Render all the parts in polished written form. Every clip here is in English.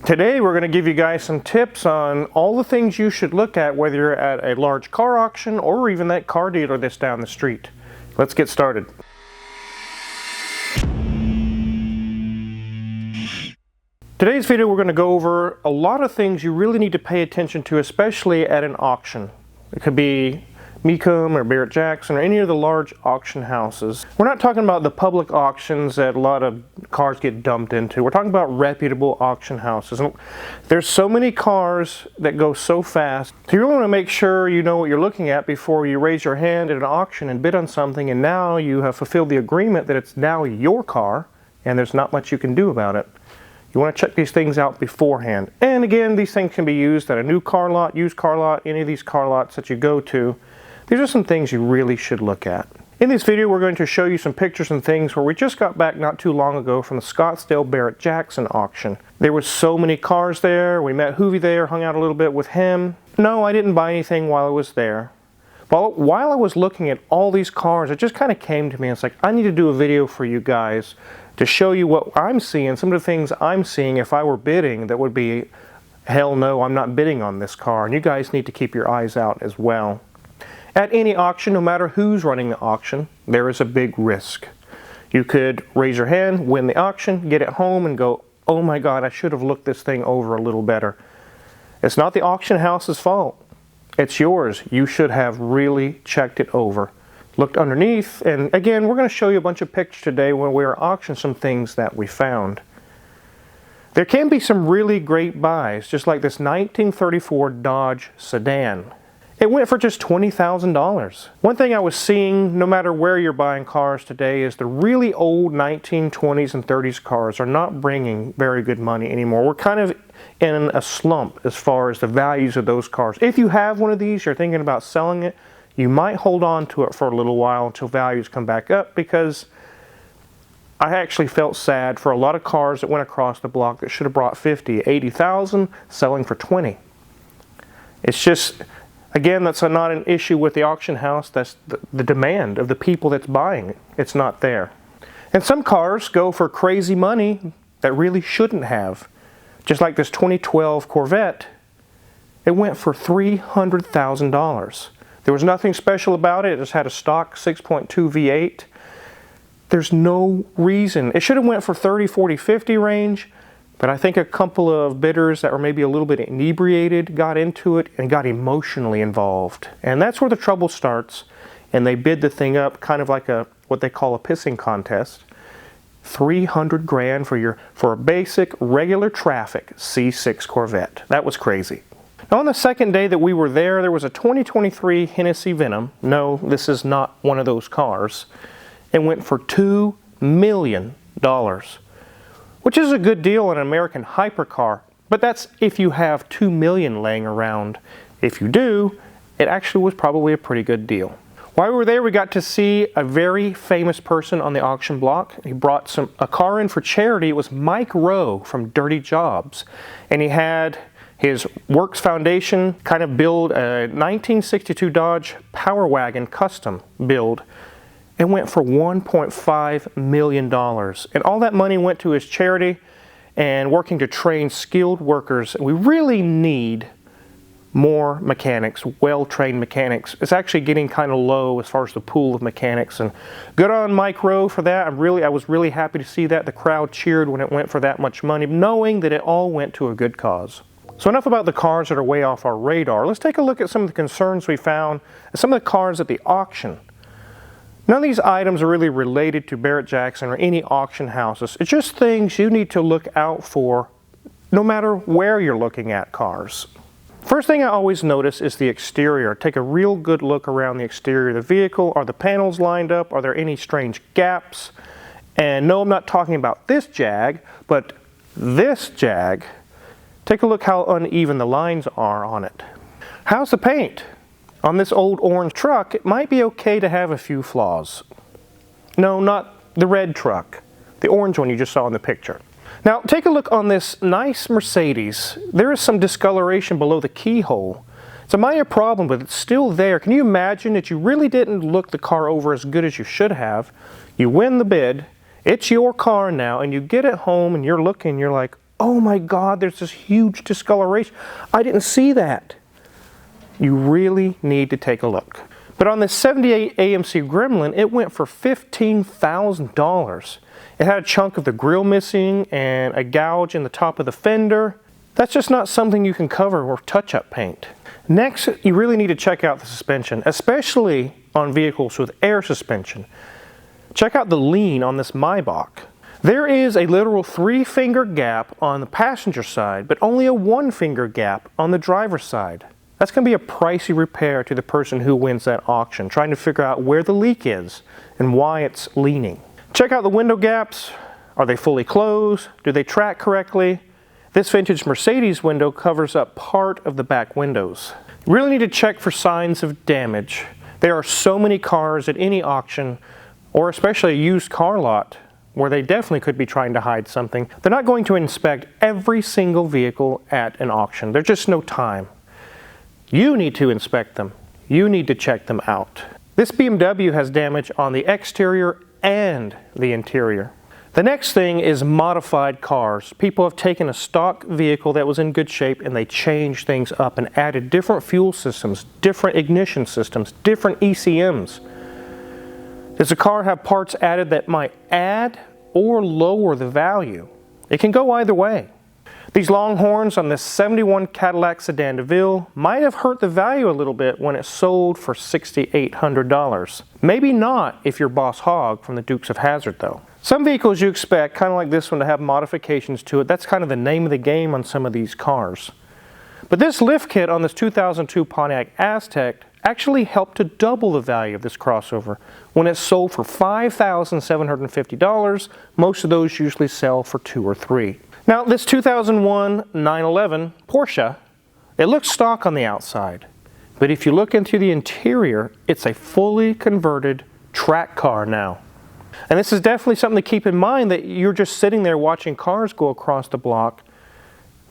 Today we're going to give you guys some tips on all the things you should look at whether you're at a large car auction or even that car dealer that's down the street. Let's get started. Today's video we're going to go over a lot of things you really need to pay attention to, especially at an auction. It could be Mecum or Barrett Jackson or any of the large auction houses. We're not talking about the public auctions that a lot of cars get dumped into. We're talking about reputable auction houses. And there's so many cars that go so fast. So you really want to make sure you know what you're looking at before you raise your hand at an auction and bid on something, and now you have fulfilled the agreement that it's now your car and there's not much you can do about it. You want to check these things out beforehand. And again, these things can be used at a new car lot, used car lot, any of these car lots that you go to. These are some things you really should look at. In this video, we're going to show you some pictures and things where we just got back not too long ago from the Scottsdale Barrett Jackson auction. There were so many cars there. We met Hoovie there, hung out a little bit with him. No, I didn't buy anything while I was there. But while I was looking at all these cars, it just kind of came to me. It's like, I need to do a video for you guys to show you what I'm seeing, some of the things I'm seeing if I were bidding that would be, hell no, I'm not bidding on this car. And you guys need to keep your eyes out as well. At any auction, no matter who's running the auction, there is a big risk. You could raise your hand, win the auction, get it home and go, oh my God, I should have looked this thing over a little better. It's not the auction house's fault. It's yours. You should have really checked it over. Looked underneath, and again, we're going to show you a bunch of pictures today when we are auctioning some things that we found. There can be some really great buys, just like this 1934 Dodge sedan. It went for just $20,000. One thing I was seeing, no matter where you're buying cars today, is the really old 1920s and 30s cars are not bringing very good money anymore. We're kind of in a slump as far as the values of those cars. If you have one of these, you're thinking about selling it, you might hold on to it for a little while until values come back up, because I actually felt sad for a lot of cars that went across the block that should have brought 50, 80,000, selling for 20. It's just, again, that's not an issue with the auction house. That's the demand of the people that's buying it. It's not there. And some cars go for crazy money that really shouldn't have. Just like this 2012 Corvette, it went for $300,000. There was nothing special about it. It just had a stock 6.2 V8. There's no reason. It should have went for 30, 40, 50 range. But I think a couple of bidders that were maybe a little bit inebriated got into it and got emotionally involved. And that's where the trouble starts. And they bid the thing up kind of like what they call a pissing contest. 300 grand for a basic regular traffic C6 Corvette. That was crazy. Now on the second day that we were there was a 2023 Hennessy Venom. No, this is not one of those cars. It went for $2 million. Which is a good deal on an American hypercar, but that's if you have $2 million laying around. If you do, it actually was probably a pretty good deal. While we were there, we got to see a very famous person on the auction block. He brought a car in for charity. It was Mike Rowe from Dirty Jobs, and he had his Works Foundation kind of build a 1962 Dodge Power Wagon custom build. It went for $1.5 million. And all that money went to his charity and working to train skilled workers. We really need more mechanics, well-trained mechanics. It's actually getting kind of low as far as the pool of mechanics. And good on Mike Rowe for that. I was really happy to see that. The crowd cheered when it went for that much money, knowing that it all went to a good cause. So enough about the cars that are way off our radar. Let's take a look at some of the concerns we found and some of the cars at the auction. None of these items are really related to Barrett Jackson or any auction houses. It's just things you need to look out for no matter where you're looking at cars. First thing I always notice is the exterior. Take a real good look around the exterior of the vehicle. Are the panels lined up? Are there any strange gaps? And no, I'm not talking about this Jag, but this Jag. Take a look how uneven the lines are on it. How's the paint? On this old orange truck, it might be okay to have a few flaws. No, not the red truck. The orange one you just saw in the picture. Now, take a look on this nice Mercedes. There is some discoloration below the keyhole. It's a minor problem, but it's still there. Can you imagine that you really didn't look the car over as good as you should have? You win the bid. It's your car now, and you get it home and you're looking, you're like, oh my God, there's this huge discoloration. I didn't see that. You really need to take a look. But on this 78 AMC Gremlin, it went for $15,000. It had a chunk of the grill missing and a gouge in the top of the fender. That's just not something you can cover with touch-up paint. Next, you really need to check out the suspension, especially on vehicles with air suspension. Check out the lean on this Maybach. There is a literal 3-finger gap on the passenger side, but only a 1-finger gap on the driver's side. That's going to be a pricey repair to the person who wins that auction, trying to figure out where the leak is and why it's leaning. Check out the window gaps. Are they fully closed? Do they track correctly? This vintage Mercedes window covers up part of the back windows. You really need to check for signs of damage. There are so many cars at any auction, or especially a used car lot, where they definitely could be trying to hide something. They're not going to inspect every single vehicle at an auction. There's just no time. You need to inspect them. You need to check them out. This BMW has damage on the exterior and the interior. The next thing is modified cars. People have taken a stock vehicle that was in good shape and they changed things up and added different fuel systems, different ignition systems, different ECMs. Does the car have parts added that might add or lower the value? It can go either way. These long horns on this 71 Cadillac Sedan DeVille might have hurt the value a little bit when it sold for $6,800. Maybe not if you're Boss Hogg from the Dukes of Hazzard though. Some vehicles you expect, kind of like this one, to have modifications to it. That's kind of the name of the game on some of these cars. But this lift kit on this 2002 Pontiac Aztek actually helped to double the value of this crossover when it sold for $5,750. Most of those usually sell for $2,000 or $3,000. Now this 2001 911 Porsche, it looks stock on the outside, but if you look into the interior, it's a fully converted track car now. And this is definitely something to keep in mind, that you're just sitting there watching cars go across the block.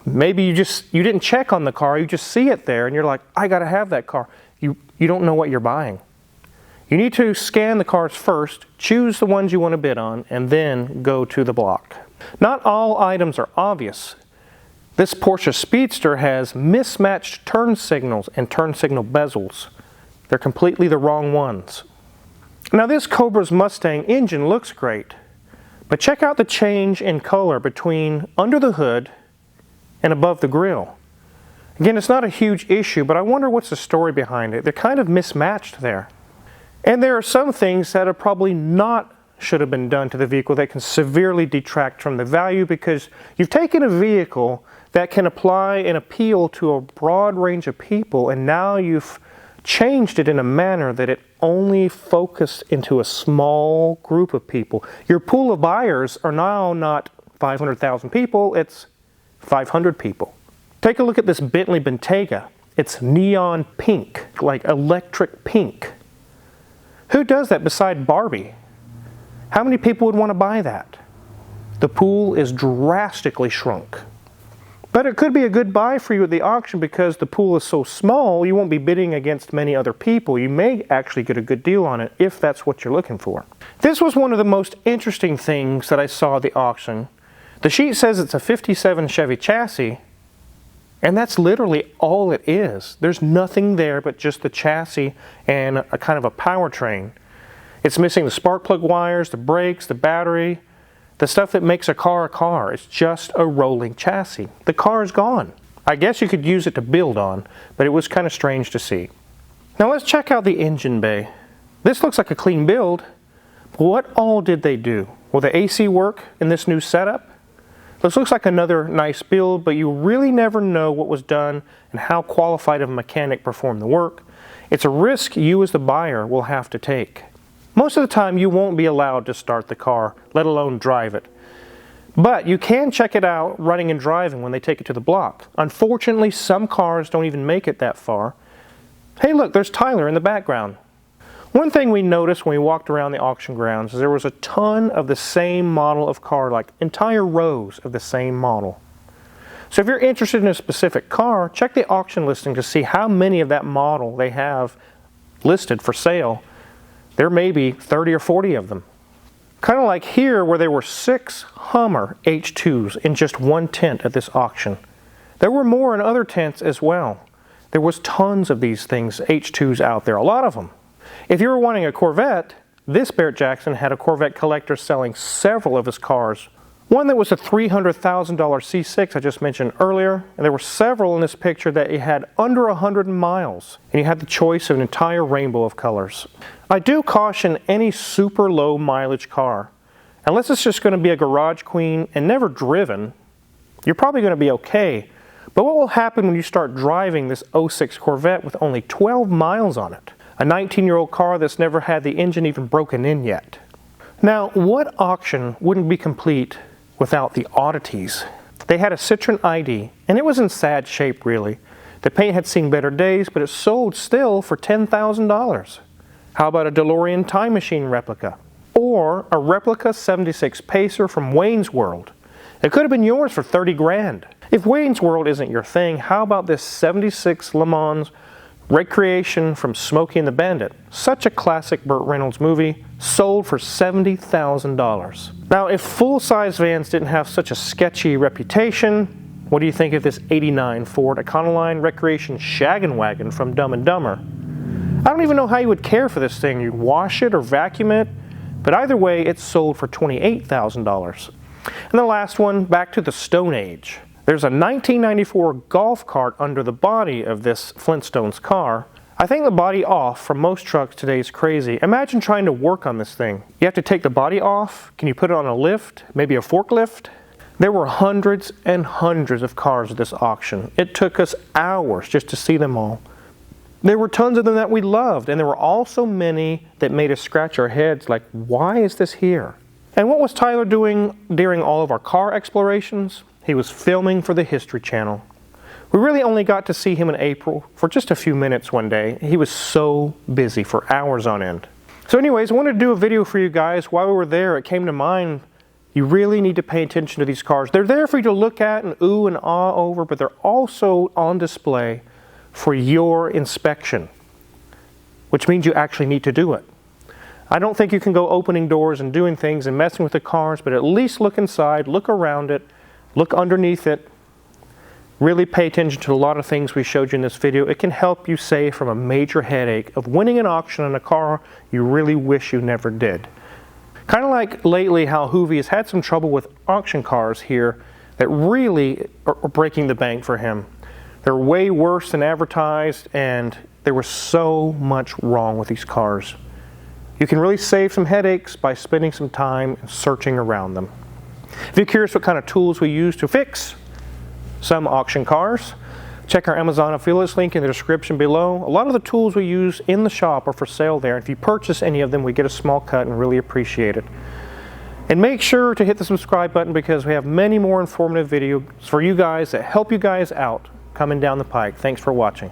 Maybe you didn't check on the car, you just see it there and you're like, I gotta have that car. You don't know what you're buying. You need to scan the cars first, choose the ones you want to bid on, and then go to the block. Not all items are obvious. This Porsche Speedster has mismatched turn signals and turn signal bezels. They're completely the wrong ones. Now this Cobra's Mustang engine looks great, but check out the change in color between under the hood and above the grille. Again, it's not a huge issue, but I wonder what's the story behind it. They're kind of mismatched there. And there are some things that are probably not should have been done to the vehicle that can severely detract from the value, because you've taken a vehicle that can apply and appeal to a broad range of people, and now you've changed it in a manner that it only focused into a small group of people. Your pool of buyers are now not 500,000 people, it's 500 people. Take a look at this Bentley Bentayga. It's neon pink, like electric pink. Who does that beside Barbie? How many people would want to buy that? The pool is drastically shrunk. But it could be a good buy for you at the auction because the pool is so small, you won't be bidding against many other people. You may actually get a good deal on it if that's what you're looking for. This was one of the most interesting things that I saw at the auction. The sheet says it's a 57 Chevy chassis, and that's literally all it is. There's nothing there but just the chassis and a kind of a powertrain. It's missing the spark plug wires, the brakes, the battery, the stuff that makes a car. It's just a rolling chassis. The car is gone. I guess you could use it to build on, but it was kind of strange to see. Now let's check out the engine bay. This looks like a clean build, but what all did they do? Will the AC work in this new setup? This looks like another nice build, but you really never know what was done and how qualified of a mechanic performed the work. It's a risk you as the buyer will have to take. Most of the time you won't be allowed to start the car, let alone drive it. But you can check it out running and driving when they take it to the block. Unfortunately, some cars don't even make it that far. Hey look, there's Tyler in the background. One thing we noticed when we walked around the auction grounds is there was a ton of the same model of car, like entire rows of the same model. So if you're interested in a specific car, check the auction listing to see how many of that model they have listed for sale. There may be 30 or 40 of them. Kind of like here where there were 6 Hummer H2s in just one tent at this auction. There were more in other tents as well. There was tons of these things, H2s out there, a lot of them. If you were wanting a Corvette, this Barrett Jackson had a Corvette collector selling several of his cars. One that was a $300,000 C6 I just mentioned earlier, and there were several in this picture that it had under 100 miles, and you had the choice of an entire rainbow of colors. I do caution any super low mileage car. Unless it's just going to be a garage queen and never driven, you're probably going to be okay. But what will happen when you start driving this 06 Corvette with only 12 miles on it? A 19-year-old car that's never had the engine even broken in yet. Now, what auction wouldn't be complete without the oddities? They had a Citroen ID, and it was in sad shape really. The paint had seen better days, but it sold still for $10,000. How about a DeLorean time machine replica? Or a replica 76 Pacer from Wayne's World? It could have been yours for 30 grand. If Wayne's World isn't your thing, how about this 76 Le Mans Recreation from Smokey and the Bandit? Such a classic Burt Reynolds movie, sold for $70,000. Now, if full-size vans didn't have such a sketchy reputation, what do you think of this '89 Ford Econoline Recreation Shaggin' Wagon from Dumb and Dumber? I don't even know how you would care for this thing. You'd wash it or vacuum it, but either way, it sold for $28,000. And the last one, back to the Stone Age. There's a 1994 golf cart under the body of this Flintstones car. I think the body off for most trucks today is crazy. Imagine trying to work on this thing. You have to take the body off. Can you put it on a lift? Maybe a forklift? There were hundreds and hundreds of cars at this auction. It took us hours just to see them all. There were tons of them that we loved, and there were also many that made us scratch our heads like, why is this here? And what was Tyler doing during all of our car explorations? He was filming for the History Channel. We really only got to see him in April for just a few minutes one day. He was so busy for hours on end. So anyways, I wanted to do a video for you guys. While we were there, it came to mind, you really need to pay attention to these cars. They're there for you to look at and ooh and ah over, but they're also on display for your inspection, which means you actually need to do it. I don't think you can go opening doors and doing things and messing with the cars, but at least look inside, look around it, look underneath it. Really pay attention to a lot of things we showed you in this video. It can help you save from a major headache of winning an auction on a car you really wish you never did. Kind of like lately how Hoovie has had some trouble with auction cars here that really are breaking the bank for him. They're way worse than advertised, and there was so much wrong with these cars. You can really save some headaches by spending some time searching around them. If you're curious what kind of tools we use to fix some auction cars, check our Amazon affiliates link in the description below. A lot of the tools we use in the shop are for sale there. If you purchase any of them, we get a small cut and really appreciate it. And make sure to hit the subscribe button because we have many more informative videos for you guys that help you guys out coming down the pike. Thanks for watching.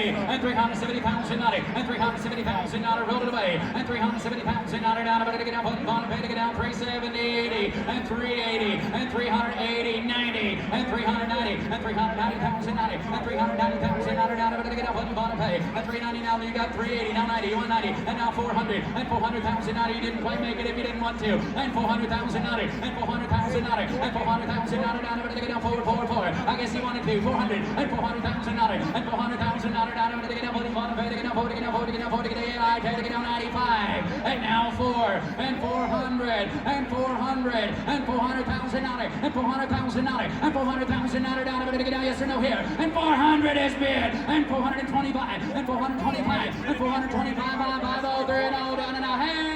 And 370 pounds in 90, and 370 pounds in 90, rolled it away, and 370 pounds in 90, down, to get down, on pay to get down, 370, 80, and 380, and 380, 90, and 390, and 390 pounds in 90, and 390 pounds in 90, down, to get down, on pay, and 390 now, you got 380, now 90, 190, and now 400, and 400 pounds in 90, you didn't quite make it if you didn't want to, and 400 pounds in 90, and 400 pounds in 90, and 400 pounds in 90, down, to get down, forward, I guess you wanted to, 400, and 400 pounds in 90, and 400 pounds in 90, down, to get down, 95, and now 4, and 400, and 400, and 400 pounds in 90, and 400 pounds in 90, and 400 pounds in 90, down, to get down, yes or no here, and 400 is bid, and 425, and 425, and 425, 5, 0, 3, and 0, down, and now, hey!